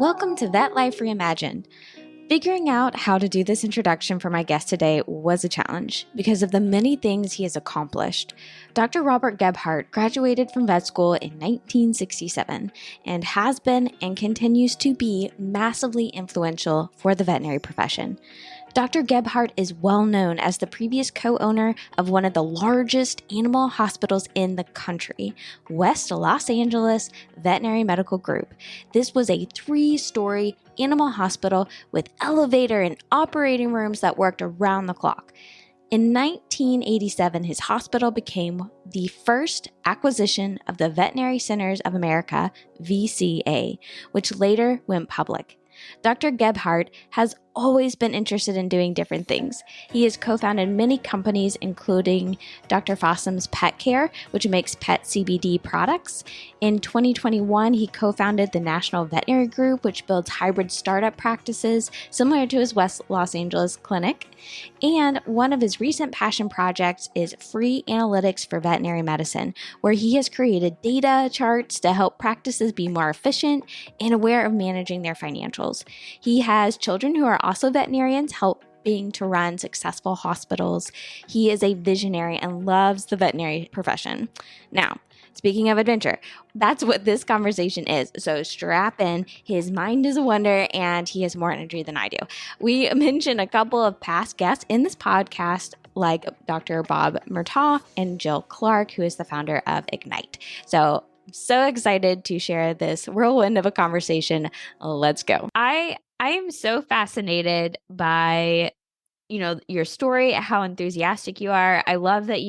Welcome to Vet Life Reimagined. Figuring out how to do this introduction for my guest today was a challenge because of the many things he has accomplished. Dr. Robert Gebhart graduated from vet school in 1967 and has been and continues to be massively influential for the veterinary profession. Dr. Gebhart is well known as the previous co-owner of one of the largest animal hospitals in the country, West Los Angeles Veterinary Medical Group. This was a 3-story animal hospital with elevator and operating rooms that worked around the clock. In 1987, his hospital became the first acquisition of the Veterinary Centers of America, VCA, which later went public. Dr. Gebhart has always been interested in doing different things. He has co-founded many companies, including Dr. Fossum's Pet Care, which makes pet CBD products. In 2021, he co-founded the National Veterinary Group, which builds hybrid startup practices similar to his West Los Angeles clinic. And one of his recent passion projects is free analytics for veterinary medicine, where he has created data charts to help practices be more efficient and aware of managing their financials. He has children who are also veterinarians, helping to run successful hospitals. He is a visionary and loves the veterinary profession. Now, speaking of adventure, that's what this conversation is. So strap in. His mind is a wonder and he has more energy than I do. We mentioned a couple of past guests in this podcast, like Dr. Bob Murtaugh and Jill Clark, who is the founder of Ignite. So excited to share this whirlwind of a conversation. Let's go. I am so fascinated by, your story, how enthusiastic you are. I love that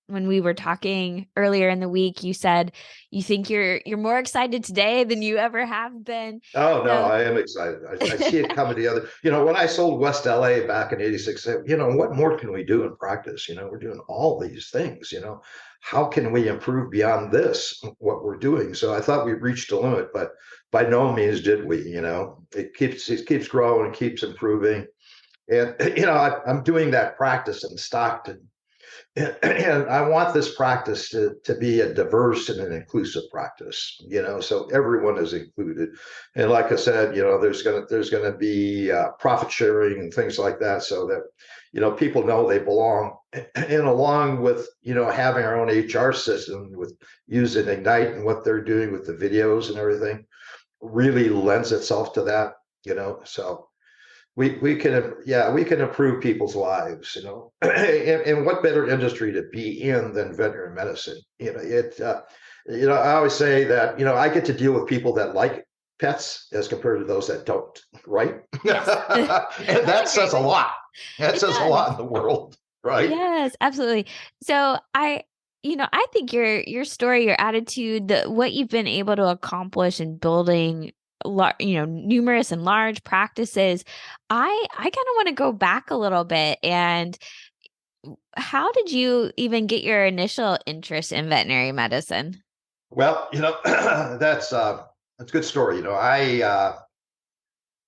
when we were talking earlier in the week, you said you think you're more excited today than you ever have been. Oh, no, I am excited. I see it coming together. When I sold West LA back in 86, what more can we do in practice? We're doing all these things, how can we improve beyond this, what we're doing? So I thought we reached a limit, but by no means did we, it keeps growing, it keeps improving. And, I'm doing that practice in Stockton. And I want this practice to be a diverse and an inclusive practice, so everyone is included. And like I said, there's gonna be profit sharing and things like that, so that people know they belong. And along with having our own HR system with using Ignite and what they're doing with the videos and everything, really lends itself to that. So. We can improve people's lives, and what better industry to be in than veterinary medicine? I always say that, I get to deal with people that like pets as compared to those that don't, right? Yes. And that says a lot. That says a lot in the world, right? Yes, absolutely. So I think your story, your attitude, what you've been able to accomplish in building numerous and large practices. I kind of want to go back a little bit. And how did you even get your initial interest in veterinary medicine? Well, that's a good story. I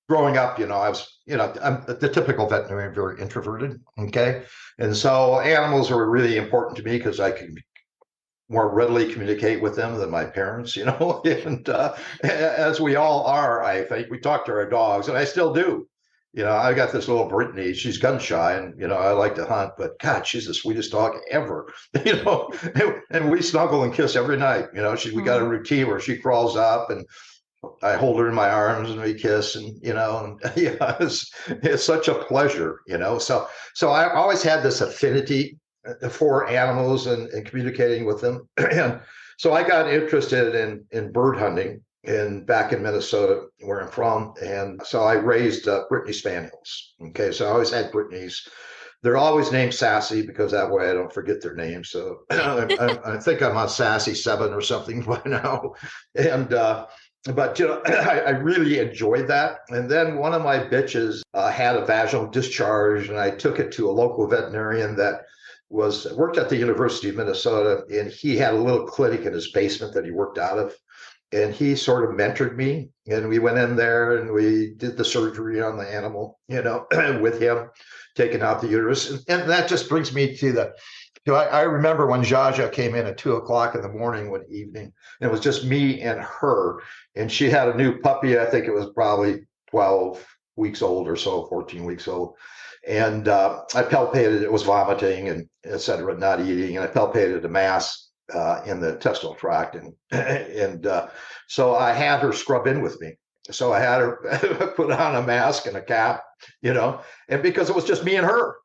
growing up, I was, I'm the typical veterinarian, very introverted. Okay. And so animals were really important to me because I could more readily communicate with them than my parents, and as we all are, I think. We talk to our dogs, and I still do. I got this little Brittany, she's gun shy, and, I like to hunt, but God, she's the sweetest dog ever, and we snuggle and kiss every night. We got a routine where she crawls up and I hold her in my arms and we kiss, and, it's such a pleasure, so I always had this affinity for animals and communicating with them. And so I got interested in bird hunting back in Minnesota, where I'm from. And so I raised Brittany Spaniels. Okay, so I always had Brittany's. They're always named Sassy because that way I don't forget their names. So I think I'm on Sassy 7 or something by now. And but I really enjoyed that. And then one of my bitches had a vaginal discharge, and I took it to a local veterinarian that worked at the University of Minnesota, and he had a little clinic in his basement that he worked out of. And he sort of mentored me, and we went in there and we did the surgery on the animal, with him taking out the uterus. And that just brings me to I remember when Jaja came in at 2 o'clock in the morning one evening, and it was just me and her, and she had a new puppy. I think it was probably 12 weeks old or so, 14 weeks old. And I palpated, it was vomiting and et cetera, not eating. And I palpated a mass in the intestinal tract. And so I had her scrub in with me. So I had her put on a mask and a cap, and because it was just me and her,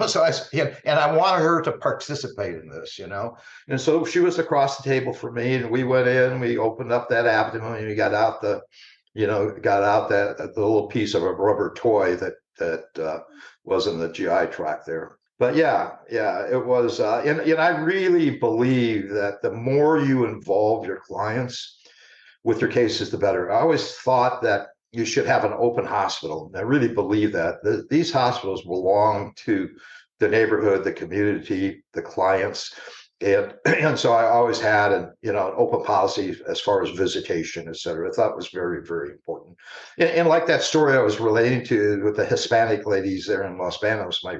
so and I wanted her to participate in this, and so she was across the table from me, and we went in, we opened up that abdomen, and we got out the little piece of a rubber toy that was in the GI tract there. But yeah, it was, and I really believe that the more you involve your clients with your cases, the better. I always thought that you should have an open hospital. And I really believe that these hospitals belong to the neighborhood, the community, the clients. And so I always had an open policy as far as visitation, et cetera. I thought it was very, very important. And like that story I was relating to with the Hispanic ladies there in Los Banos, my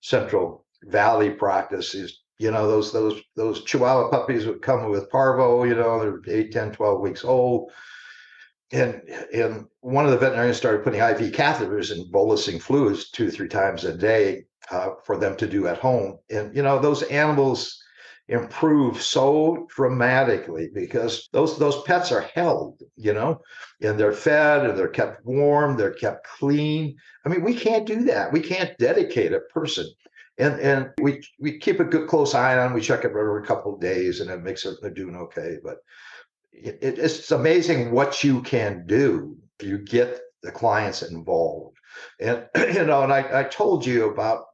Central Valley practice is, those Chihuahua puppies would come with parvo, they're 8, 10, 12 weeks old. And one of the veterinarians started putting IV catheters and bolusing fluids 2-3 times a day for them to do at home. And, those animals improve so dramatically because those pets are held, and they're fed and they're kept warm, they're kept clean. I mean, we can't do that. We can't dedicate a person. And we keep a good close eye on them. We check it every couple of days, and it makes it they're doing okay. But it's amazing what you can do if you get the clients involved. And and I told you about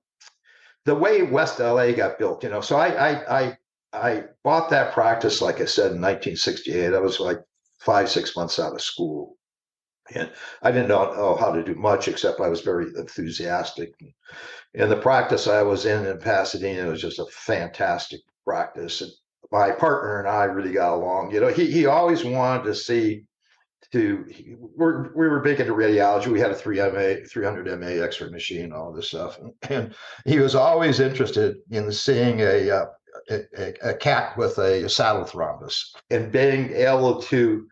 the way West LA got built. So I bought that practice, like I said, in 1968. I was like 5-6 months out of school. And I didn't know how to do much, except I was very enthusiastic. And the practice I was in Pasadena was just a fantastic practice. And my partner and I really got along. He always wanted to see we were big into radiology. We had a 300 MA X-ray machine, all this stuff. And he was always interested in seeing a cat with a saddle thrombus and being able to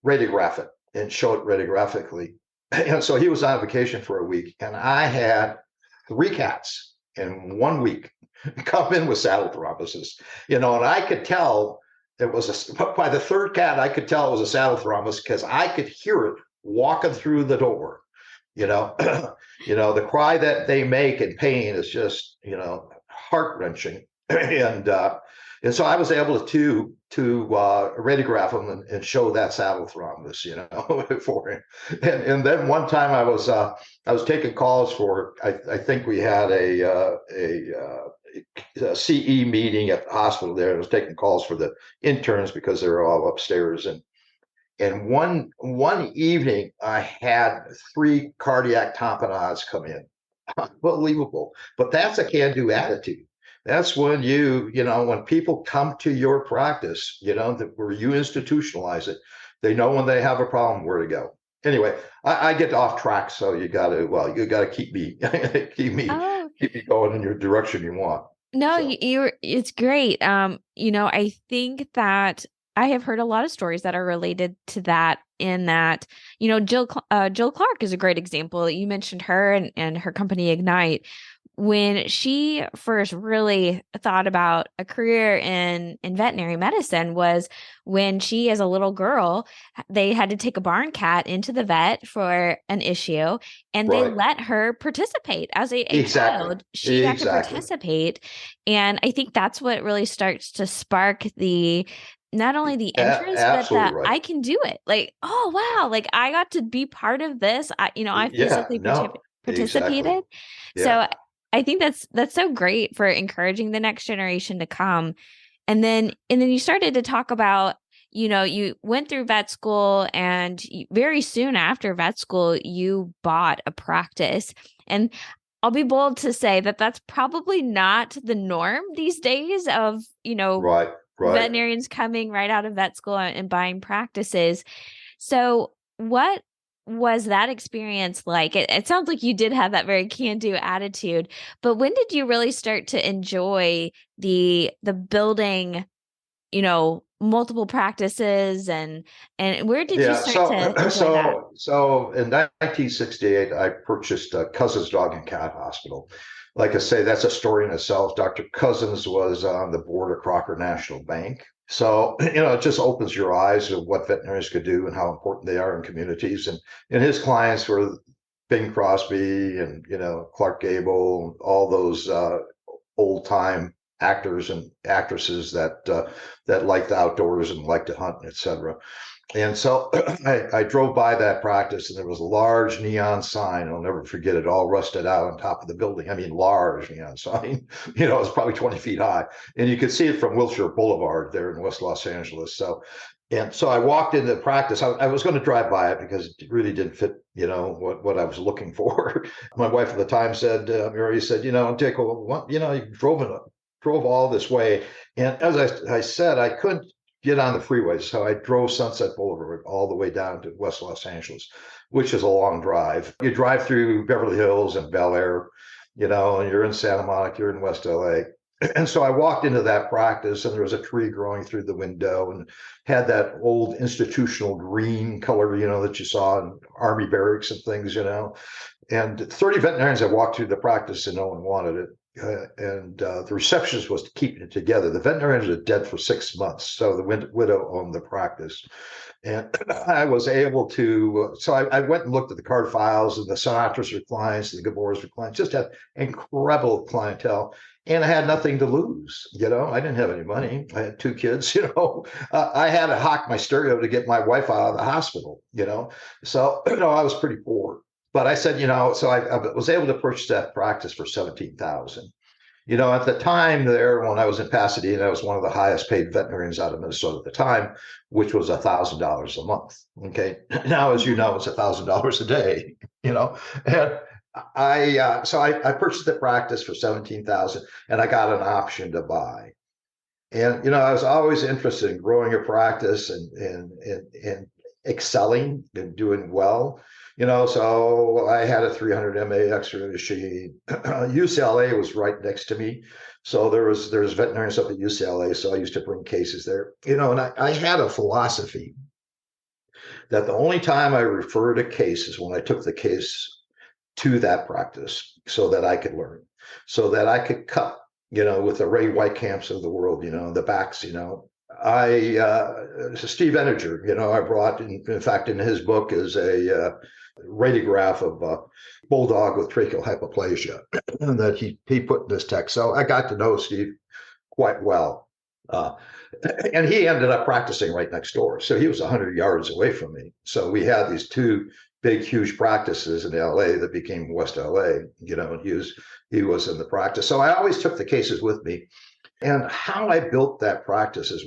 radiograph it and show it radiographically. And so he was on vacation for a week, and I had 3 cats in 1 week come in with saddle thrombosis, and I could tell it was by the 3rd cat, I could tell it was a saddle thrombus because I could hear it walking through the door. The cry that they make in pain is just, heart wrenching. And so I was able to radiograph them and show that saddle thrombus, for him. And then one time I was taking calls for, I think we had a CE meeting at the hospital there. I was taking calls for the interns because they were all upstairs. And one evening I had 3 cardiac tamponades come in. Unbelievable. But that's a can-do attitude. That's when when people come to your practice, where you institutionalize it, they know when they have a problem where to go. Anyway, I get off track, so you got to keep me Oh, keep me going in your direction you want. no, So it's great. I think that I have heard a lot of stories that are related to that in that, Jill Clark is a great example. You mentioned her and her company Ignite. When she first really thought about a career in veterinary medicine was when she, as a little girl, they had to take a barn cat into the vet for an issue, and they right, let her participate as a exactly, child. She got to exactly, participate. And I think that's what really starts to spark the not only the interest, but absolutely that right. I can do it. Like, oh wow, like I got to be part of this. I Yeah, physically no, exactly, participated. yeah. So I think that's so great for encouraging the next generation to come. And then you started to talk about, you went through vet school, and very soon after vet school, you bought a practice. And I'll be bold to say that that's probably not the norm these days of, Right, right. veterinarians coming right out of vet school and buying practices. So what was that experience like? It sounds like you did have that very can-do attitude, but when did you really start to enjoy the building, multiple practices, and where did you Yeah, start so to enjoy that? so in 1968, I purchased a Cousins Dog and Cat Hospital. Like I say, that's a story in itself. Dr. Cousins was on the board of Crocker National Bank. So, it just opens your eyes to what veterinarians could do and how important they are in communities. And his clients were Bing Crosby and, Clark Gable, all those old time actors and actresses that liked the outdoors and liked to hunt, etc. And so I drove by that practice, and there was a large neon sign. I'll never forget it, all rusted out on top of the building. I mean, large neon sign. It was probably 20 feet high. And you could see it from Wilshire Boulevard there in West Los Angeles. So I walked into practice. I was going to drive by it because it really didn't fit, what I was looking for. My wife at the time said, Mary said, Dick, you drove all this way. And as I said, I couldn't get on the freeway. So I drove Sunset Boulevard all the way down to West Los Angeles, which is a long drive. You drive through Beverly Hills and Bel Air, and you're in Santa Monica, you're in West LA. And so I walked into that practice, and there was a tree growing through the window and had that old institutional green color, that you saw in Army barracks and things, And 30 veterinarians had walked through the practice and no one wanted it. The receptionist was keeping it together. The veterinarians were dead for 6 months, so the widow owned the practice. And I was able to, so I went and looked at the card files, and the Sinatras were clients, and the Gebharts were clients, just had incredible clientele. And I had nothing to lose. I didn't have any money. I had 2 kids. I had to hawk my stereo to get my wife out of the hospital. So I was pretty poor. But I said, so I was able to purchase that practice for 17,000. At the time there, when I was in Pasadena, I was one of the highest paid veterinarians out of Minnesota at the time, which was $1,000 a month. Okay. Now, as you know, it's $1,000 a day, and I purchased the practice for 17,000, and I got an option to buy. And, I was always interested in growing a practice and excelling and doing well. So I had a 300 MA X-ray machine. UCLA was right next to me. So there's veterinarians up at UCLA. So I used to bring cases there, and I had a philosophy that the only time I referred a case is when I took the case to that practice so that I could learn, so that I could cut, with the Ray Whitecamps of the world, the backs, Steve Eniger, I brought, in fact, in his book is a radiograph of a bulldog with tracheal hypoplasia that he put in this text. So I got to know Steve quite well. And he ended up practicing right next door. So he was 100 yards away from me. So we had these 2 big, huge practices in LA that became West LA, and he was in the practice. So I always took the cases with me. And how I built that practice is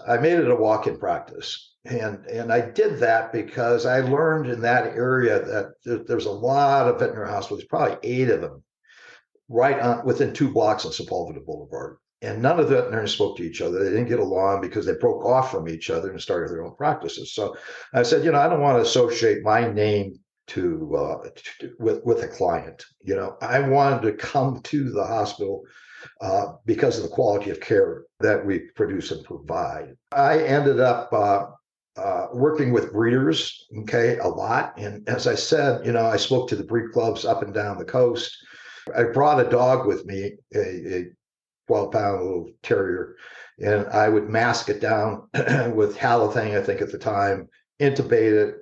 I made it a walk-in practice. And I did that because I learned in that area that there's a lot of veterinary hospitals, probably 8 of them, right on within 2 blocks on Sepulveda Boulevard. And none of the veterinarians spoke to each other. They didn't get along because they broke off from each other and started their own practices. So I said, I don't want to associate my name with a client. I wanted to come to the hospital because of the quality of care that we produce and provide. I ended up working with breeders, a lot. And as I said, I spoke to the breed clubs up and down the coast. I brought a dog with me, a 12-pound little terrier, and I would mask it down with halothane, I think at the time, intubate it,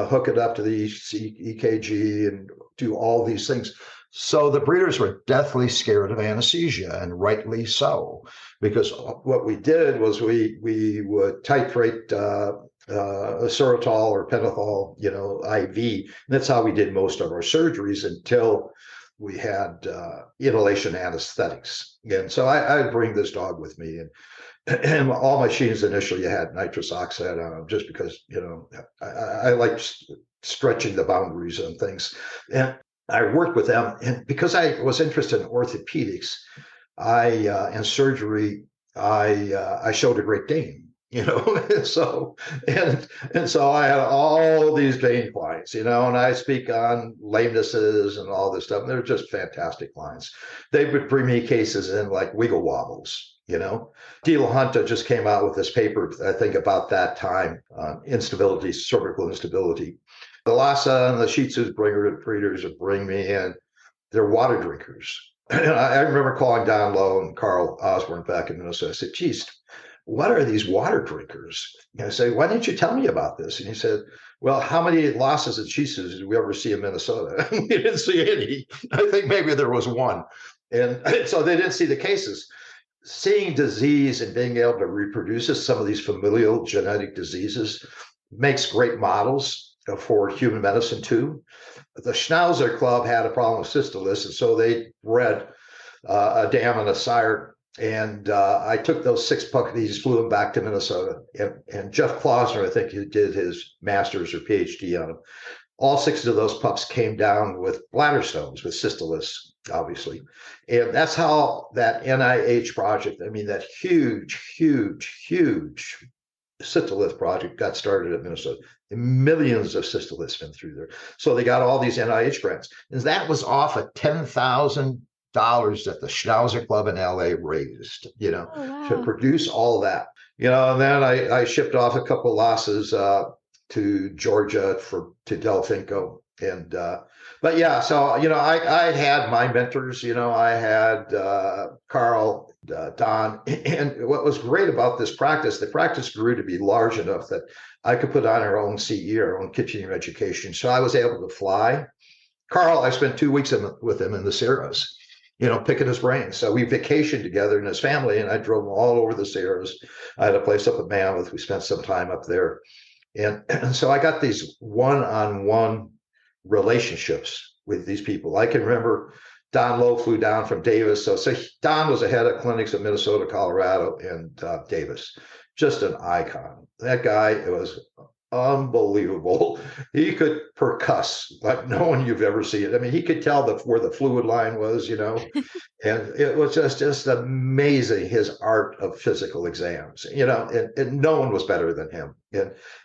hook it up to the EKG and do all these things. So the breeders were deathly scared of anesthesia, and rightly so, because what we did was we would titrate Soritol or Pentothal, IV. And that's how we did most of our surgeries until we had inhalation anesthetics. And so I'd bring this dog with me, and all my machines initially had nitrous oxide on them just because, I like stretching the boundaries and things. And I worked with them, and because I was interested in orthopedics, and surgery, I showed a Great Dane. so so I had all these pain clients, and I speak on lamenesses and all this stuff. And they're just fantastic clients. They would bring me cases in like wiggle wobbles. Deal Hunter just came out with this paper, I think, about that time on instability, cervical instability. The Lhasa and the Shih Tzu breeders would bring me in. They're water drinkers. And I remember calling Don Lowe and Carl Osborne back in Minnesota. I said, geez, what are these water drinkers? And I say, why didn't you tell me about this? And he said, well, how many losses and Shih Tzus did we ever see in Minnesota? We didn't see any. I think maybe there was one. And so they didn't see the cases. Seeing disease and being able to reproduce some of these familial genetic diseases makes great models for human medicine too. The Schnauzer Club had a problem with syphilis, and so they bred a dam and a sire. And I took those 6 puppies, flew them back to Minnesota. And Jeff Klausner, I think, he did his master's or PhD on them. All 6 of those pups came down with bladder stones, with syphilis, obviously. And that's how that NIH project, I mean, that huge syphilis project got started at Minnesota. And millions of syphilis went through there. So they got all these NIH grants. And that was off of $10,000 that the Schnauzer Club in LA raised, Oh, wow. to produce all that. And then I shipped off a couple losses to Georgia to Delfinco. And but yeah, so I had my mentors. I had Carl, Don, and what was great about this practice, the practice grew to be large enough that I could put on our own CE, our own kitchen education. So I was able to fly. Carl, I spent 2 weeks with him in the Sierras, picking his brains. So we vacationed together and his family, and I drove all over the Sierras. I had a place up at Mammoth. We spent some time up there. And so I got these one-on-one relationships with these people. I can remember Don Lowe flew down from Davis. So Don was the head of clinics in Minnesota, Colorado, and Davis. Just an icon. That guy, it was unbelievable. He could percuss like no one you've ever seen. I mean, he could tell where the fluid line was, and it was just amazing, his art of physical exams, and no one was better than him.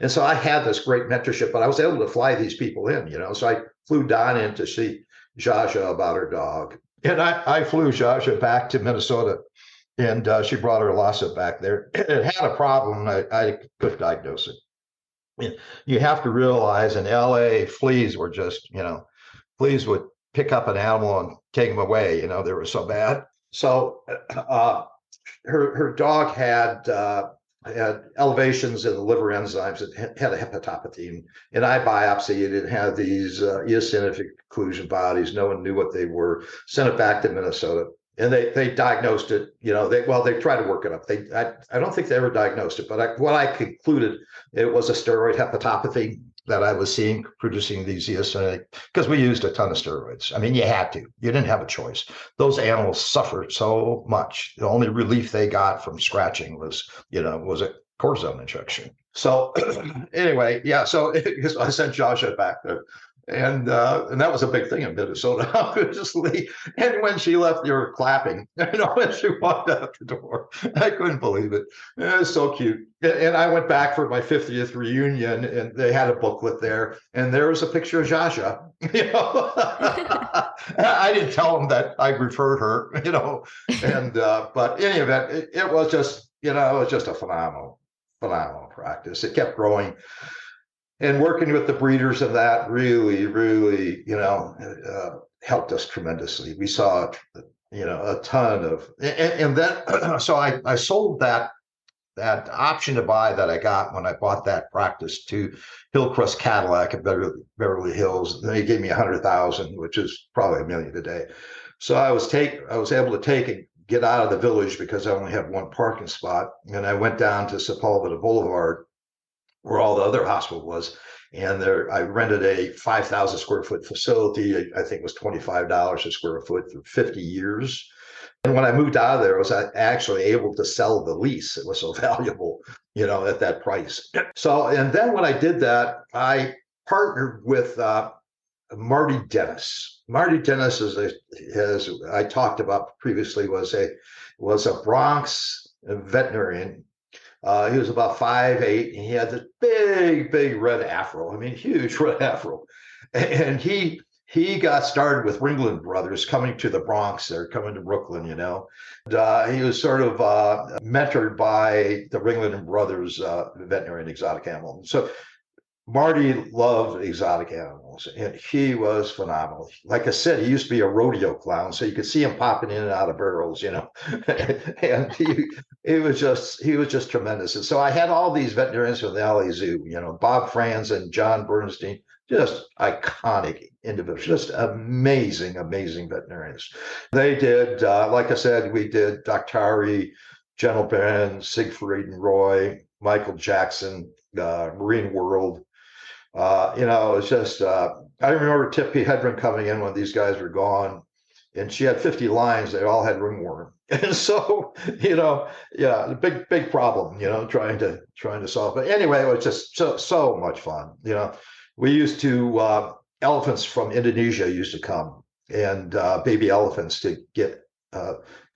And so I had this great mentorship, but I was able to fly these people in, so I flew Don in to see Jaja about her dog. And I flew Jaja back to Minnesota, and she brought her Lhasa back there. It had a problem. I couldn't diagnose it. You have to realize in LA, fleas were just, fleas would pick up an animal and take them away. They were so bad. So her dog had elevations in the liver enzymes. It had a hepatopathy, and I biopsied it. It had these eosinophilic occlusion bodies. No one knew what they were. Sent it back to Minnesota. And they diagnosed it, they tried to work it up. I don't think they ever diagnosed it, but what I concluded, it was a steroid hepatopathy that I was seeing producing these eosinophilic, because we used a ton of steroids. I mean, you had to. You didn't have a choice. Those animals suffered so much. The only relief they got from scratching was a cortisone injection. So anyway, yeah. So I sent Jaja back there. And that was a big thing in Minnesota, obviously. And when she left, they were clapping. When she walked out the door, I couldn't believe it. It was so cute. And I went back for my 50th reunion, and they had a booklet there, and there was a picture of Jaja. I didn't tell them that I referred her, And but in any event, it was just, it was just a phenomenal practice. It kept growing. And working with the breeders of that really, helped us tremendously. We saw, a ton of, and then, so I sold that option to buy that I got when I bought that practice to Hillcrest Cadillac at Beverly Hills. Then he gave me $100,000, which is probably $1 million a day. So I was able to take and get out of the village because I only had one parking spot, and I went down to Sepulveda Boulevard, where all the other hospital was. And there, I rented a 5,000 square foot facility. I think it was $25 a square foot for 50 years. And when I moved out of there, I was actually able to sell the lease. It was so valuable, at that price. So, and then when I did that, I partnered with Marty Dennis. Marty Dennis as I talked about previously, was a Bronx veterinarian. He was about 5'8", and he had this big red afro. I mean, huge red afro. And he got started with Ringling Brothers coming to the Bronx. They're coming to Brooklyn, you know. And, he was sort of mentored by the Ringling Brothers veterinarian exotic animal. So Marty loved exotic animals, and he was phenomenal. Like I said, he used to be a rodeo clown, so you could see him popping in and out of barrels, you know. And he was just tremendous. And so I had all these veterinarians from the LA Zoo, you know, Bob Franz and John Bernstein, just iconic individuals, just amazing veterinarians. They did, like I said, we did Daktari, Gentleman, Siegfried and Roy, Michael Jackson, Marine World. It's just, I remember Tippy Hedren coming in when these guys were gone, and she had 50 lines. They all had ringworm. And so, yeah, big problem, trying to solve. But anyway, it was just so much fun. We used to, elephants from Indonesia used to come, and baby elephants to get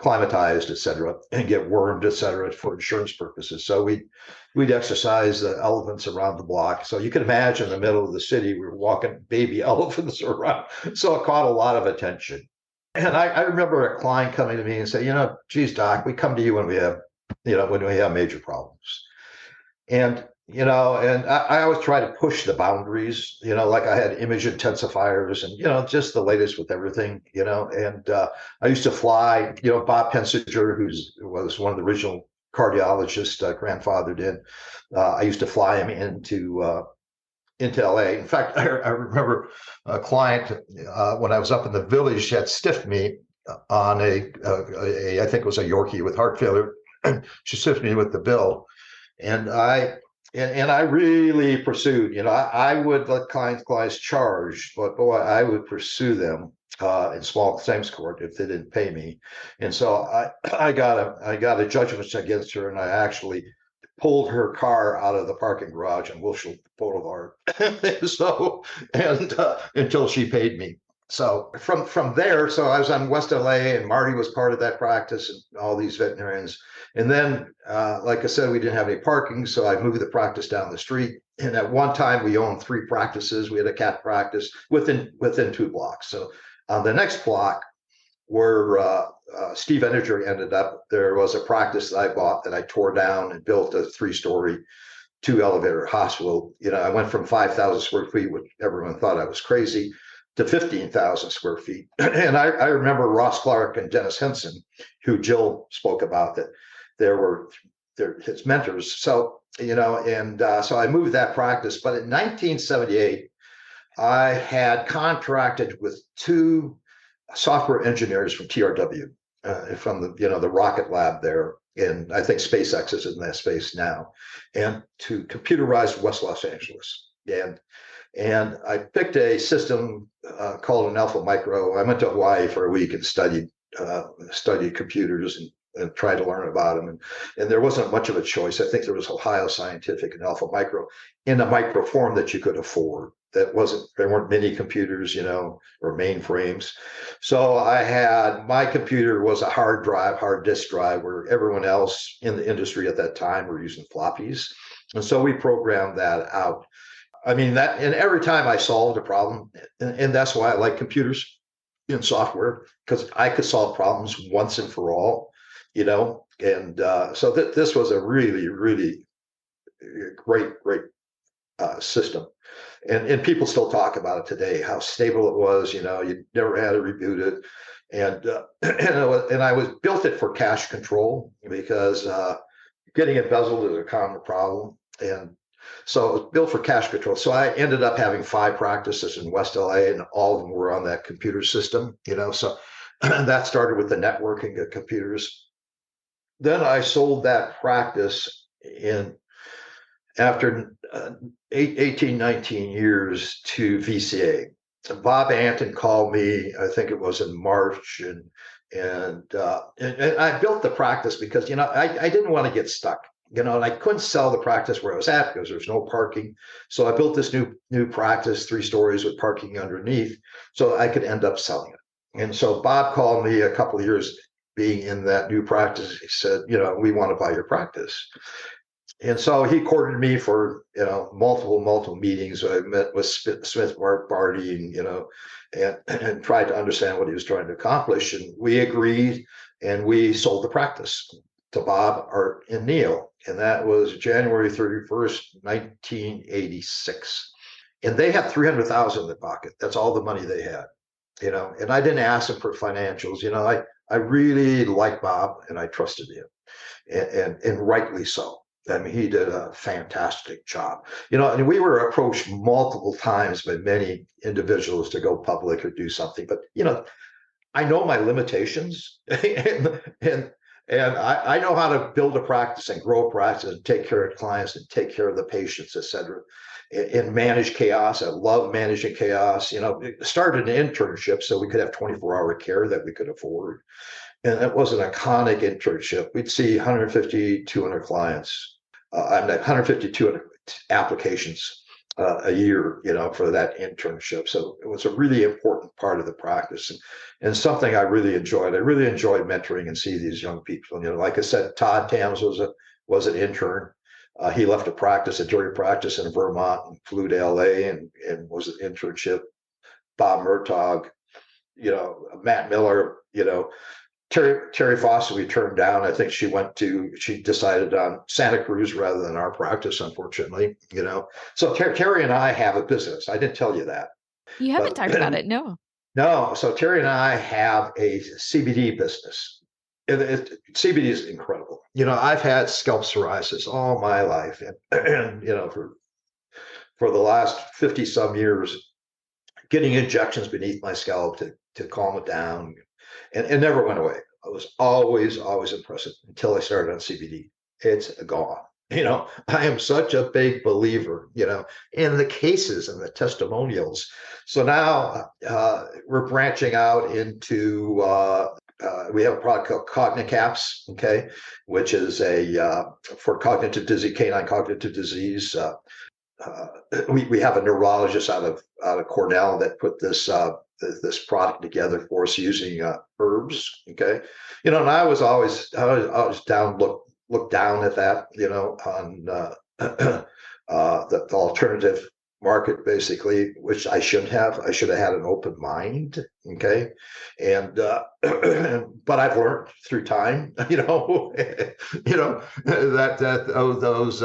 climatized, et cetera, and get wormed, et cetera, for insurance purposes. So we'd exercise the elephants around the block. So you can imagine in the middle of the city, we were walking baby elephants around. So it caught a lot of attention. And I remember a client coming to me and say, geez, doc, we come to you when we have major problems. And I always try to push the boundaries, like I had image intensifiers and, just the latest with everything, and I used to fly, Bob Pensinger, was one of the original cardiologists, grandfathered in. I used to fly him into LA. In fact, I remember a client, when I was up in the village, had stiffed me on I think it was a Yorkie with heart failure. She stiffed me with the bill. And I really pursued, I would let clients charge, but boy, I would pursue them in small claims court if they didn't pay me. And so I got a judgment against her, and I actually pulled her car out of the parking garage on Wilshire Boulevard. So, and until she paid me. So from there, so I was on West LA, and Marty was part of that practice, and all these veterinarians. And then, like I said, we didn't have any parking, so I moved the practice down the street. And at one time, we owned 3 practices. We had a cat practice within 2 blocks. So on the next block, where Steve Eniger ended up, there was a practice that I bought that I tore down and built a 3-story, 2-elevator hospital. I went from 5,000 square feet, which everyone thought I was crazy, to 15,000 square feet. And I remember Ross Clark and Dennis Henson, who Jill spoke about, that they're his mentors. So, so I moved that practice. But in 1978, I had contracted with 2 software engineers from TRW, from the rocket lab there. And I think SpaceX is in that space now, and to computerize West Los Angeles. And I picked a system called an Alpha Micro. I went to Hawaii for a week and studied computers and tried to learn about them. And there wasn't much of a choice. I think there was Ohio Scientific and Alpha Micro in a micro form that you could afford. There weren't mini computers, or mainframes. So my computer was a hard disk drive, where everyone else in the industry at that time were using floppies. And so we programmed that out. I mean, and every time I solved a problem, and that's why I like computers and software, because I could solve problems once and for all, and so this was a really great system. And people still talk about it today, how stable it was. You never had to reboot it. And and I built it for cash control, because getting embezzled is a common problem. And so it was built for cash control. So I ended up having 5 practices in West LA, and all of them were on that computer system, So that started with the networking of computers. Then I sold that practice after 18, 19 years to VCA. Bob Anton called me, I think it was in March, and I built the practice because, I didn't want to get stuck. And I couldn't sell the practice where I was at because there's no parking. So I built this new practice, 3 stories with parking underneath, so I could end up selling it. And so Bob called me a couple of years being in that new practice. He said, we want to buy your practice. And so he courted me for, multiple meetings. I met with Smith Barty, and, and tried to understand what he was trying to accomplish. And we agreed, and we sold the practice to Bob, Art, and Neil. And that was January 31st, 1986. And they had 300,000 in their pocket. That's all the money they had, and I didn't ask them for financials. I really liked Bob, and I trusted him, and rightly so. I mean, he did a fantastic job. And we were approached multiple times by many individuals to go public or do something, but I know my limitations, and I know how to build a practice and grow a practice and take care of clients and take care of the patients, et cetera, and manage chaos. I love managing chaos. Started an internship so we could have 24-hour care that we could afford. And it was an iconic internship. We'd see 150, 200 clients, 150, 200 applications a year, for that internship. So it was a really important part of the practice, and something I really enjoyed. I really enjoyed mentoring and see these young people. Like I said, Todd Tams was an intern. He left a jury practice in Vermont and flew to LA and was an internship. Bob Murtaugh, Matt Miller, Terry Foster, we turned down. I think she decided on Santa Cruz rather than our practice, unfortunately, So Terry and I have a business. I didn't tell you that. You haven't talked about it, no. No. So Terry and I have a CBD business. CBD is incredible. I've had scalp psoriasis all my life. And for the last 50 some years, getting injections beneath my scalp to calm it down. And it never went away. I was always impressive until I started on CBD. It's gone. I am such a big believer, in the cases and the testimonials. So now we're branching out into, we have a product called Cognicaps, okay, which is for canine cognitive disease. We have a neurologist out of Cornell that put this product together for us using herbs. Okay, and I was always look down at that, on the alternative market, basically, which I shouldn't have. I should have had an open mind. Okay, and but I've learned through time, that those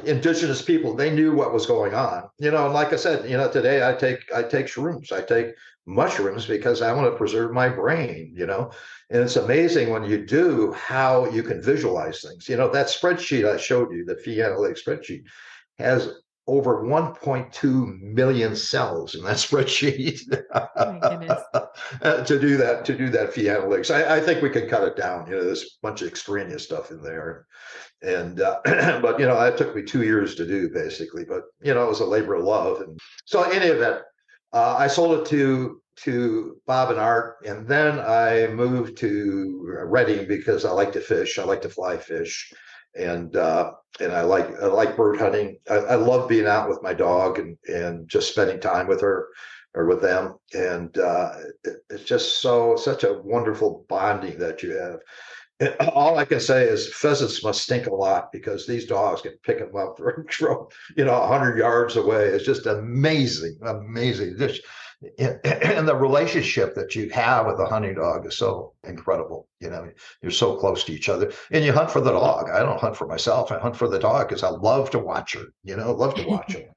indigenous people, they knew what was going on, and like I said, today I take shrooms, I take mushrooms because I want to preserve my brain, and it's amazing when you do how you can visualize things. That spreadsheet I showed you, the fee analytics spreadsheet, has over 1.2 million cells in that spreadsheet. Oh my goodness. to do that fee analytics. I think we can cut it down. There's a bunch of extraneous stuff in there. And but it took me 2 years to do, basically, but it was a labor of love. And so in any event, I sold it to Bob and Art, and then I moved to Reading because I like to fish. I like to fly fish, and I like bird hunting. I love being out with my dog and just spending time with her or with them. And it's just such a wonderful bonding that you have. And all I can say is pheasants must stink a lot because these dogs can pick them up from 100 yards away. It's just amazing. And the relationship that you have with a hunting dog is so incredible. You're so close to each other, and you hunt for the dog. I don't hunt for myself. I hunt for the dog because I love to watch her. Love to watch her.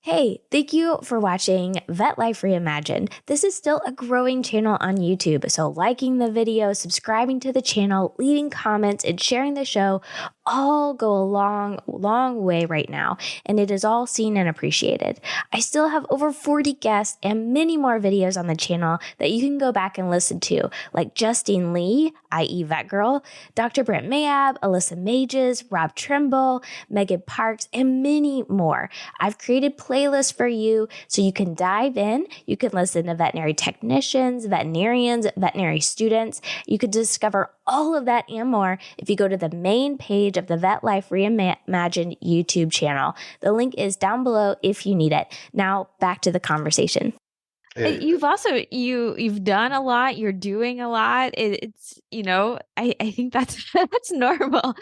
Hey, thank you for watching Vet Life Reimagined. This is still a growing channel on YouTube, so liking the video, subscribing to the channel, leaving comments, and sharing the show all go a long way right now, and it is all seen and appreciated. I still have over 40 guests and many more videos on the channel that you can go back and listen to, like Justine Lee, i.e. Vet Girl, Dr. Brent Mayab, Alyssa Mages, Rob Trimble, Megan Parks, and many more. I've created playlists for you so you can dive in. You can listen to veterinary technicians, veterinarians, veterinary students. You could discover all of that and more if you go to the main page of the Vet Life Reimagined YouTube channel. The link is down below if you need it. Now back to the conversation. You've also you've done a lot. You're doing a lot. It's I think that's that's normal.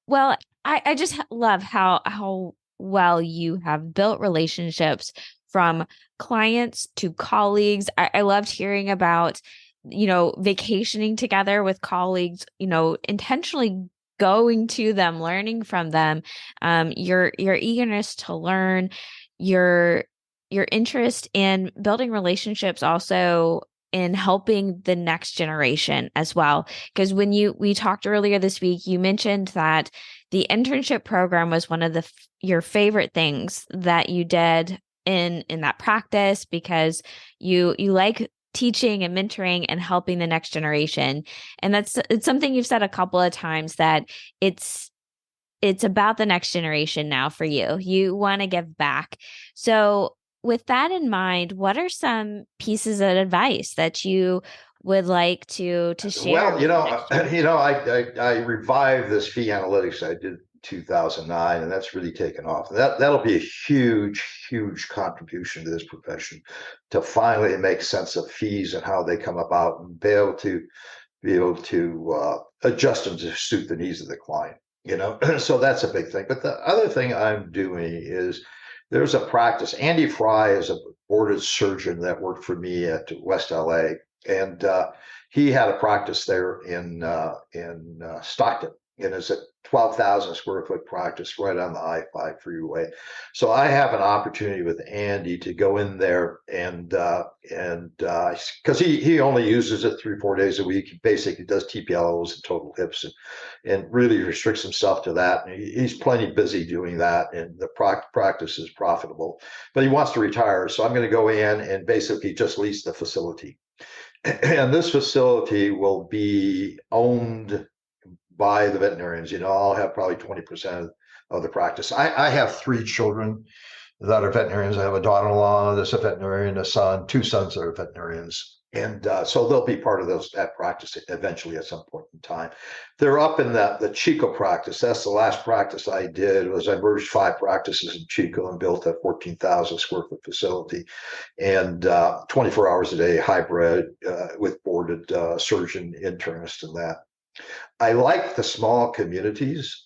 Well, I just love how well you have built relationships from clients to colleagues. I loved hearing about, vacationing together with colleagues, intentionally going to them, learning from them, your eagerness to learn, your your interest in building relationships also in helping the next generation as well. Because when we talked earlier this week, you mentioned that the internship program was one of your favorite things that you did in that practice because you like teaching and mentoring and helping the next generation. And it's something you've said a couple of times that it's it's about the next generation now for you. You want to give back. So, with that in mind, what are some pieces of advice that you would like to share Well, with the next generation? I revived this fee analytics I did in 2009, and that's really taken off. That'll be a huge contribution to this profession to finally make sense of fees and how they come about and be able to adjust them to suit the needs of the client. So that's a big thing. But the other thing I'm doing is there's a practice. Andy Fry is a boarded surgeon that worked for me at West LA, and he had a practice there in Stockton, and it's a 12,000 square foot practice right on the I-5 freeway. So I have an opportunity with Andy to go in there and because he only uses it 3 or 4 days a week. He basically does TPLOs and total hips and really restricts himself to that. And he's plenty busy doing that, and the practice is profitable. But he wants to retire, so I'm going to go in and basically just lease the facility. And this facility will be owned by the veterinarians. I'll have probably 20% of the practice. I have 3 children that are veterinarians. I have a daughter-in-law that's a veterinarian, a son, 2 sons that are veterinarians. And so they'll be part of that practice eventually at some point in time. They're up in the Chico practice. That's the last practice I did. I merged 5 practices in Chico and built a 14,000 square foot facility, and 24 hours a day, hybrid with boarded surgeon, internist, and that. I like the small communities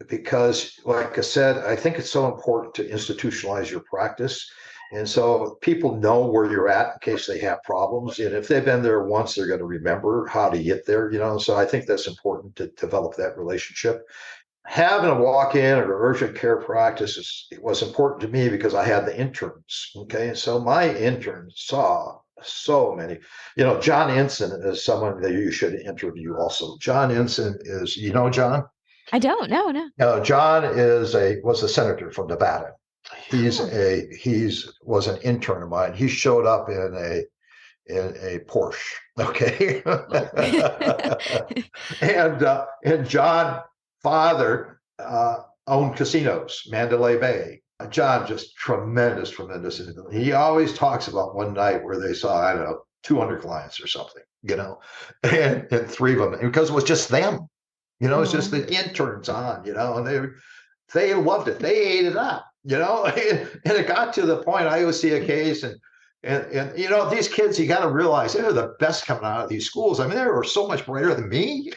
because, like I said, I think it's so important to institutionalize your practice. And so people know where you're at in case they have problems. And if they've been there once, they're going to remember how to get there. So I think that's important to develop that relationship. Having a walk-in or urgent care practice was important to me because I had the interns. Okay. So my interns saw so many. John Ensign is someone that you should interview also. John Ensign is, John? I don't know, no. John was a senator from Nevada. Oh. He's was an intern of mine. He showed up in a Porsche. Okay. Oh. And John father owned casinos, Mandalay Bay. John just tremendous. He always talks about one night where they saw, I don't know, 200 clients or something, and 3 of them, because it was just them. It's just Oh. the interns on, and they loved it. They ate it up, and it got to the point. I always see a case, and these kids, you got to realize they're the best coming out of these schools. I mean, they were so much brighter than me,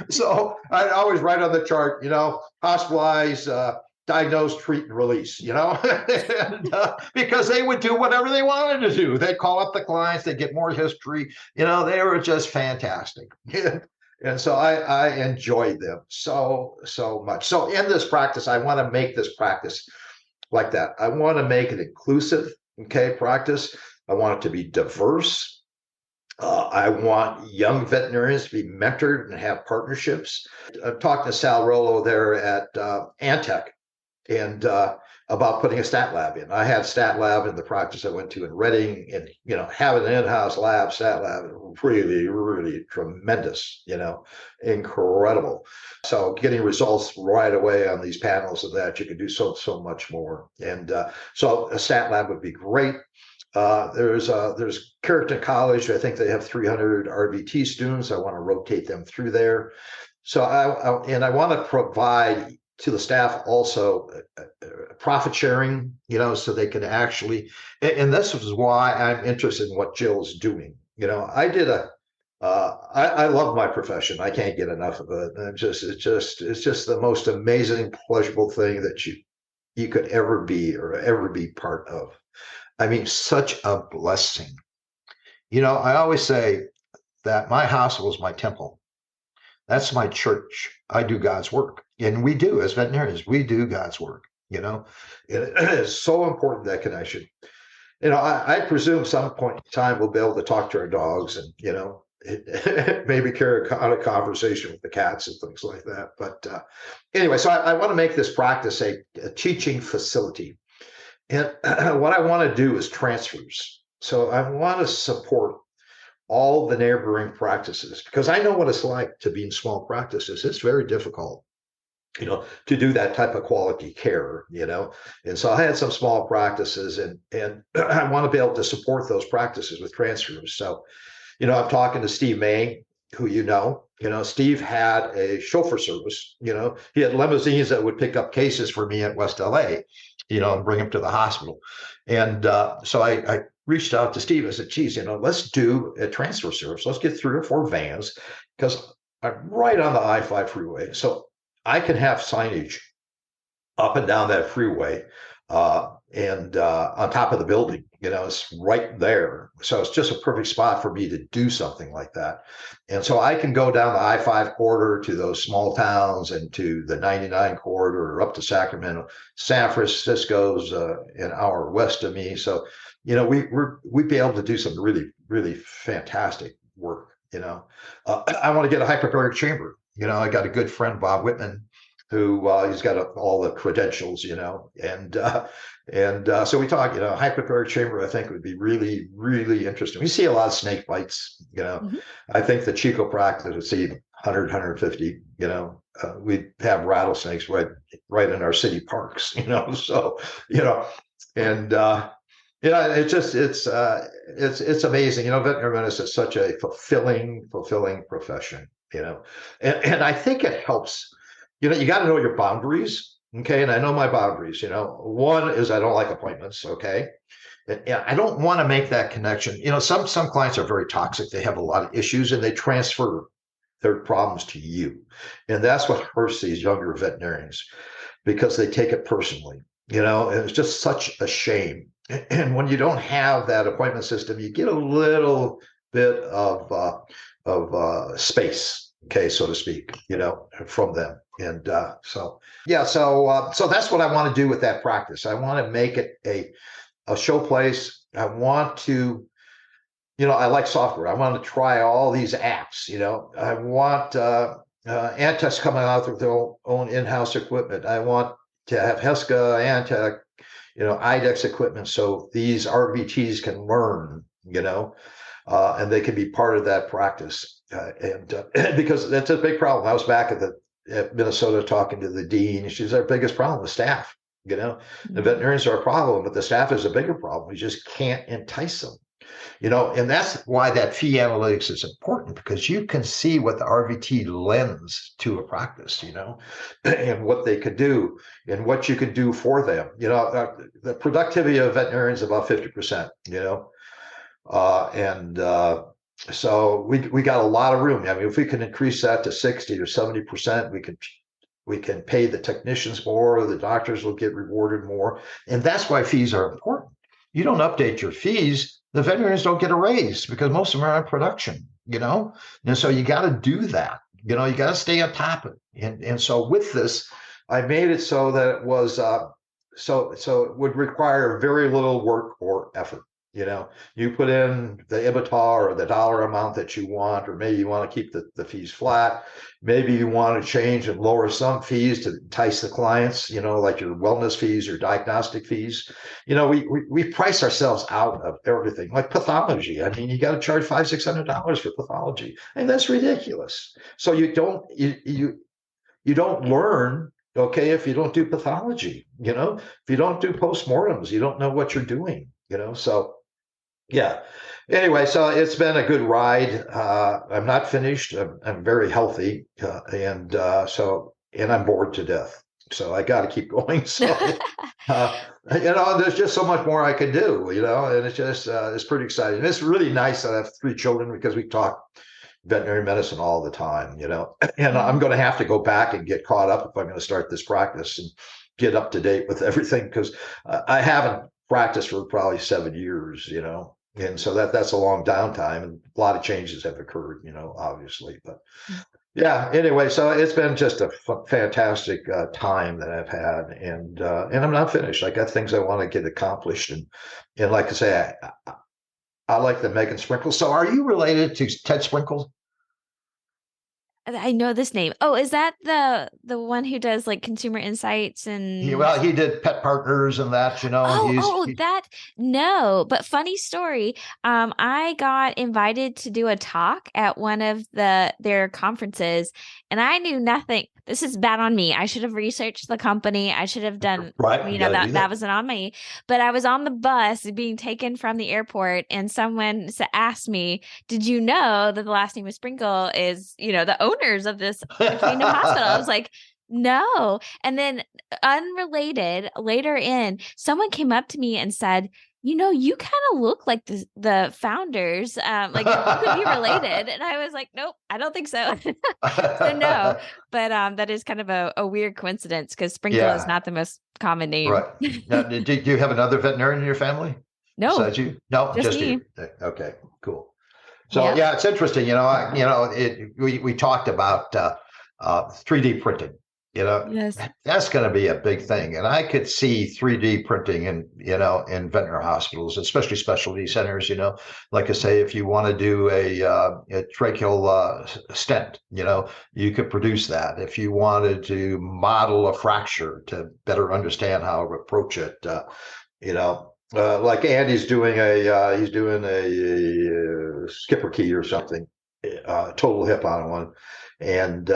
So I always write on the chart, hospitalized, diagnose, treat, and release, and, because they would do whatever they wanted to do. They'd call up the clients, they'd get more history. They were just fantastic. And so I enjoyed them so much. So in this practice, I want to make this practice like that. I want to make it inclusive, practice. I want it to be diverse. I want young veterinarians to be mentored and have partnerships. I'm talking to Sal Rollo there at Antec, and about putting a stat lab in. I had stat lab in the practice I went to in Reading, and having an in-house lab, stat lab, really tremendous, incredible. So getting results right away on these panels of that, you can do so much more. And so a stat lab would be great. There's Carrollton College. I think they have 300 RVT students. I want to rotate them through there. So I want to provide to the staff also profit sharing, so they can actually, and this is why I'm interested in what Jill's doing. I did I love my profession. I can't get enough of it. And it's just the most amazing, pleasurable thing that you could ever be or ever be part of. I mean, such a blessing. I always say that my hospital is my temple. That's my church. I do God's work. And we do, as veterinarians, we do God's work. It is so important, that connection. I presume some point in time we'll be able to talk to our dogs and, maybe carry on a conversation with the cats and things like that. But anyway, so I want to make this practice a teaching facility. And what I want to do is transfers. So I want to support all the neighboring practices because I know what it's like to be in small practices. It's very difficult, to do that type of quality care, And so I had some small practices and I want to be able to support those practices with transfers. So, I'm talking to Steve May, who Steve had a chauffeur service, he had limousines that would pick up cases for me at West LA, and bring them to the hospital. And so I reached out to Steve. I said, geez, let's do a transfer service. Let's get 3 or 4 vans because I'm right on the I-5 freeway. So I can have signage up and down that freeway and on top of the building, it's right there. So it's just a perfect spot for me to do something like that. And so I can go down the I-5 corridor to those small towns and to the 99 corridor up to Sacramento. San Francisco's an hour west of me. So, we'd be able to do some really, really fantastic work. I want to get a hyperbaric chamber. I got a good friend, Bob Whitman, who he's got all the credentials, and so we talk, hyperbaric chamber, I think would be really, really interesting. We see a lot of snake bites, Mm-hmm. I think the Chico practice would see 100, 150, we have rattlesnakes right in our city parks, so, and, it's amazing. Veterinary medicine is such a fulfilling profession, and I think it helps. You got to know your boundaries. Okay. And I know my boundaries, one is I don't like appointments. Okay. And I don't want to make that connection. Some clients are very toxic. They have a lot of issues and they transfer their problems to you. And that's what hurts these younger veterinarians because they take it personally, and it's just such a shame. And when you don't have that appointment system, you get a little bit of space, okay, so to speak, from them. And so that's what I want to do with that practice. I want to make it a show place. I want to, I like software. I want to try all these apps. I want Antech's coming out with their own in-house equipment. I want to have Heska, Antech, IDEX equipment, so these RVTs can learn, and they can be part of that practice. Because that's a big problem. I was back at Minnesota talking to the dean. She's our biggest problem, the staff. The veterinarians are a problem, but the staff is a bigger problem. We just can't entice them. And that's why that fee analytics is important because you can see what the RVT lends to a practice, and what they could do and what you could do for them. The productivity of veterinarians is about 50%, so we got a lot of room. I mean, if we can increase that to 60 or 70%, we can pay the technicians more, the doctors will get rewarded more. And that's why fees are important. You don't update your fees, the veterinarians don't get a raise because most of them are on production, and so you got to do that. You got to stay on top of it. And so with this, I made it so that it was so it would require very little work or effort. You put in the EBITDA or the dollar amount that you want, or maybe you want to keep the fees flat. Maybe you want to change and lower some fees to entice the clients, like your wellness fees or diagnostic fees. We price ourselves out of everything, like pathology. I mean, you got to charge $500-$600 for pathology, and that's ridiculous. So you don't learn, okay, if you don't do pathology. If you don't do postmortems, you don't know what you're doing. So. Yeah. Anyway, so it's been a good ride. I'm not finished. I'm very healthy, and I'm bored to death. So I got to keep going. So there's just so much more I can do. And it's just it's pretty exciting. And it's really nice that I have 3 children because we talk veterinary medicine all the time, and I'm Yeah. going to have to go back and get caught up if I'm going to start this practice and get up to date with everything, because I haven't practiced for probably 7 years, and so that's a long downtime, and a lot of changes have occurred, obviously. But yeah, anyway, so it's been just a fantastic time that I've had, and I'm not finished. I got things I want to get accomplished, and like I say, I like the Megan Sprinkles. So are you related to Ted Sprinkles? I know this name. Oh, is that the one who does like consumer insights and He did Pet Partners and that, and that no, but funny story. I got invited to do a talk at one of their conferences, and I knew nothing. This is bad on me. I should have researched the company. I should have done, right. You got to that do that that. wasn't on me. But I was on the bus being taken from the airport, and someone asked me, "Did you know that the last name of Sprinkle is, the owners of this Kingdom Hospital?" I was like, no. And then unrelated, later in, someone came up to me and said, you kind of look like the founders. Like you could be related. And I was like, nope, I don't think so. So no. But that is kind of a weird coincidence because Sprinkle is Yeah, not the most common name. right. Now, do you have another veterinarian in your family No, besides you? No, just just me. you. Okay, cool. So Yep. yeah, it's interesting. We talked about 3D printing. Yes. That's going to be a big thing, and I could see 3D printing in veterinary hospitals, especially specialty centers. Like I say, if you want to do a tracheal stent, you could produce that. If you wanted to model a fracture to better understand how to approach it, like Andy's doing a skipper key or something, total hip on one, and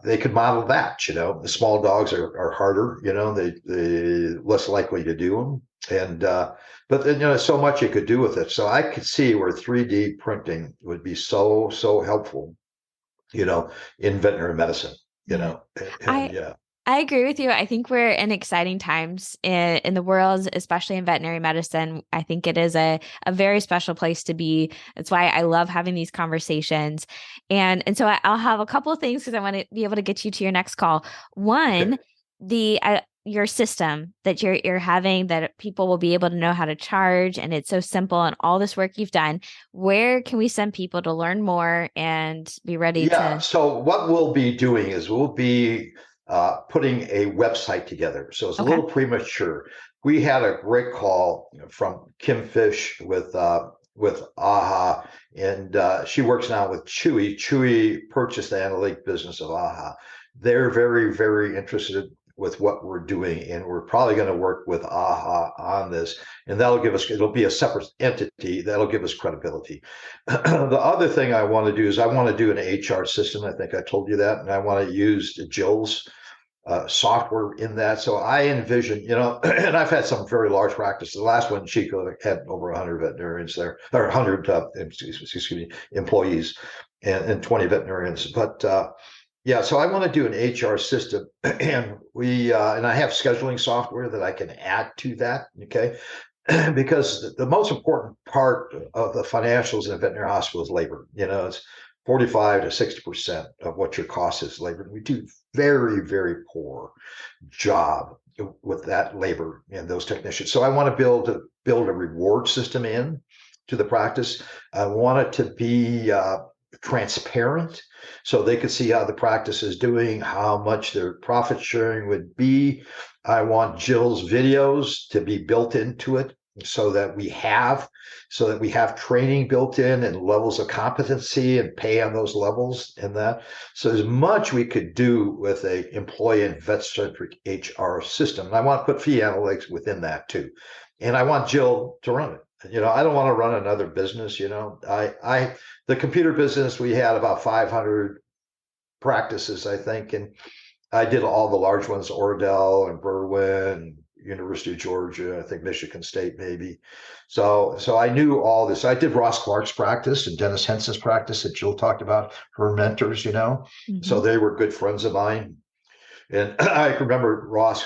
they could model that. The small dogs are harder. They less likely to do them, and but then so much you could do with it. So I could see where 3D printing would be so helpful. In veterinary medicine. Yeah. And I yeah. I agree with you. I think we're in exciting times in the world, especially in veterinary medicine. I think it is a very special place to be. That's why I love having these conversations. And so I'll have a couple of things because I want to be able to get you to your next call. Okay. One, the your system that you're having that people will be able to know how to charge, and it's so simple, and all this work you've done. Where can we send people to learn more and be ready Yeah. to? So what we'll be doing is we'll be putting a website together. So it's a Okay. little premature. We had a great call from Kim Fish with AHA, and she works now with Chewy. Chewy purchased the analytic business of AHA. They're very, very interested with what we're doing, and we're probably going to work with AHA on this, and it'll be a separate entity that'll give us credibility. The other thing I want to do is I want to do an HR system. I think I told you that, and I want to use Jill's software in that. So I envision, and I've had some very large practices. The last one, Chico, had over 100 veterinarians there, or 100, excuse me, employees, and 20 veterinarians. But yeah, so I want to do an HR system, and and I have scheduling software that I can add to that. Okay, because the most important part of the financials in a veterinary hospital is labor. It's 45 to 60% of what your cost is labor. We do very, very poor job with that labor and those technicians. So I want to build a reward system in to the practice. I want it to be transparent so they could see how the practice is doing, how much their profit sharing would be. I want Jill's videos to be built into it so that we have training built in and levels of competency and pay on those levels and that. So there's much we could do with a employee and vet-centric HR system. And I want to put fee analytics within that too. And I want Jill to run it. I don't want to run another business. The computer business, we had about 500 practices, I think, and I did all the large ones, Ordell and Berwyn, University of Georgia, I think Michigan State maybe. So I knew all this. I did Ross Clark's practice and Dennis Henson's practice that Jill talked about, her mentors. So Mhm. they were good friends of mine. And I remember Ross,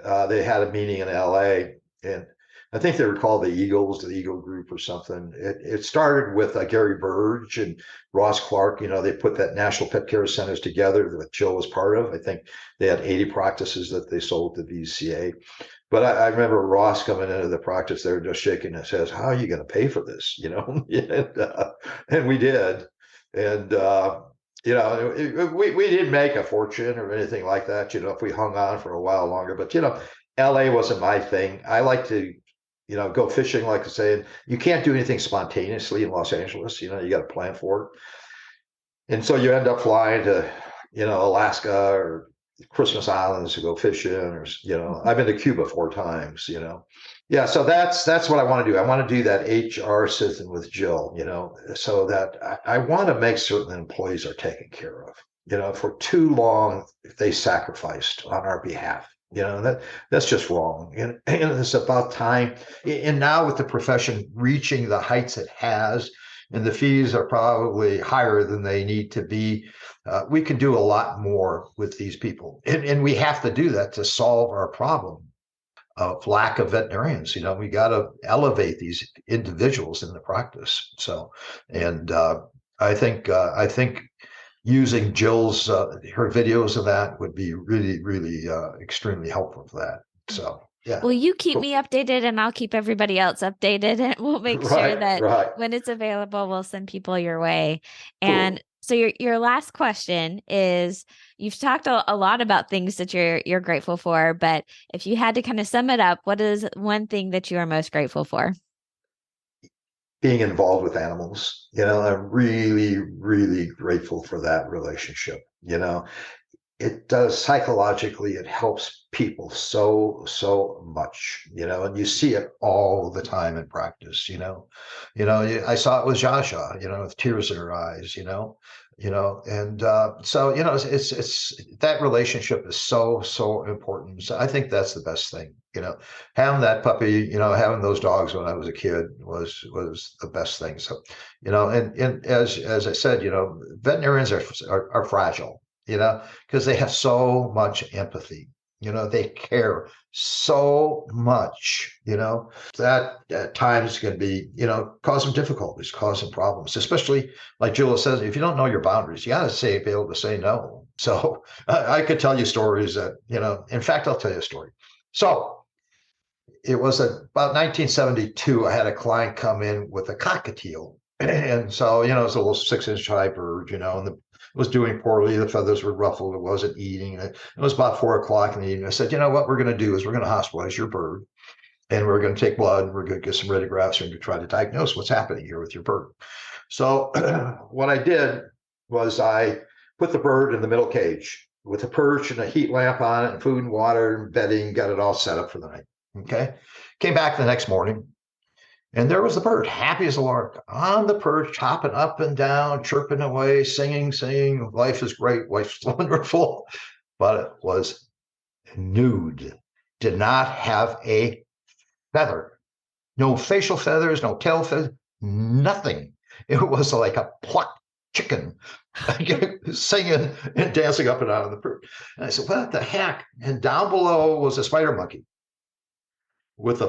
they had a meeting in LA, and I think they were called the Eagles, the Eagle Group or something. It started with Gary Burge and Ross Clark. They put that National Pet Care Centers together that Jill was part of. I think they had 80 practices that they sold to VCA. But I remember Ross coming into the practice there just shaking his head. How are you going to pay for this? And we did. And, we didn't make a fortune or anything like that, if we hung on for a while longer. But, LA wasn't my thing. I like to, go fishing, like I say. You can't do anything spontaneously in Los Angeles. You got to plan for it. And so you end up flying to, Alaska or Christmas Islands to go fishing, or I've been to Cuba 4 times. Yeah, so that's what I want to do. I want to do that HR system with Jill, so that I want to make certain that employees are taken care of. For too long they sacrificed on our behalf. That's just wrong. And it's about time. And now with the profession reaching the heights it has, and the fees are probably higher than they need to be, we can do a lot more with these people. And we have to do that to solve our problem of lack of veterinarians. We got to elevate these individuals in the practice. So, and I think using Jill's her videos of that would be really, really extremely helpful for that. So. Yeah. Well, you keep me updated and I'll keep everybody else updated, and we'll make sure that when it's available, we'll send people your way. Cool. And so your last question is, you've talked a lot about things that you're grateful for, but if you had to kind of sum it up, what is one thing that you are most grateful for? Being involved with animals. I'm really, really grateful for that relationship. It does psychologically, it helps people so much, and you see it all the time in practice. I saw it with Jasha, with tears in her eyes, and so it's that relationship is so important. So I think that's the best thing. Having that puppy, having those dogs when I was a kid was the best thing. So and as I said, veterinarians are fragile, because they have so much empathy. They care so much, that at times can be, cause some difficulties, cause some problems, especially like Julia says, if you don't know your boundaries, you got to be able to say no. So I could tell you stories that, in fact, I'll tell you a story. So it was about 1972, I had a client come in with a cockatiel. And so, it was a little 6-inch high bird, and was doing poorly. The feathers were ruffled. It wasn't eating. It was about 4 o'clock in the evening. I said, what we're going to do is we're going to hospitalize your bird, and we're going to take blood, and we're going to get some radiographs and try to diagnose what's happening here with your bird. So what I did was I put the bird in the middle cage with a perch and a heat lamp on it and food and water and bedding, got it all set up for the night. Okay. Came back the next morning, and there was the bird, happy as a lark, on the perch, hopping up and down, chirping away, singing, life is great, life's wonderful. But it was nude, did not have a feather, no facial feathers, no tail feathers, nothing. It was like a plucked chicken singing and dancing up and down on the perch. And I said, what the heck? And down below was a spider monkey with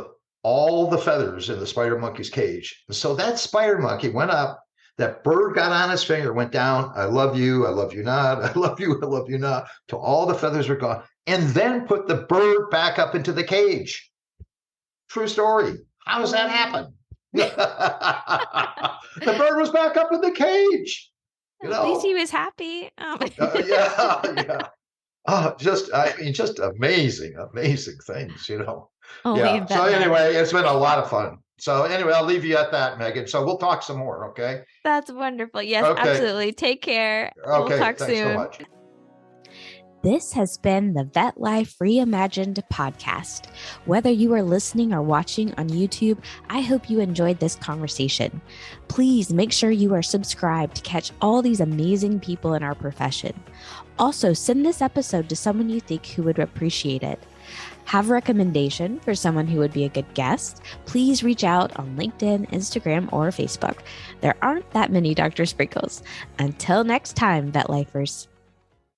all the feathers in the spider monkey's cage. And so that spider monkey went up, that bird got on his finger, went down, I love you not, I love you not, till all the feathers were gone, and then put the bird back up into the cage. True story. How does that happen? The bird was back up in the cage. At least he was happy. Yeah. Just amazing things, Yeah. So anyway, it's been a lot of fun. So anyway, I'll leave you at that, Megan. So we'll talk some more, okay? That's wonderful. Yes, okay. Absolutely. Take care. Okay, we'll talk thanks soon. so much. This has been the Vet Life Reimagined podcast. Whether you are listening or watching on YouTube, I hope you enjoyed this conversation. Please make sure you are subscribed to catch all these amazing people in our profession. Also, send this episode to someone you think who would appreciate it. Have a recommendation for someone who would be a good guest? Please reach out on LinkedIn, Instagram, or Facebook. There aren't that many Dr. Sprinkles. Until next time, Vet Lifers.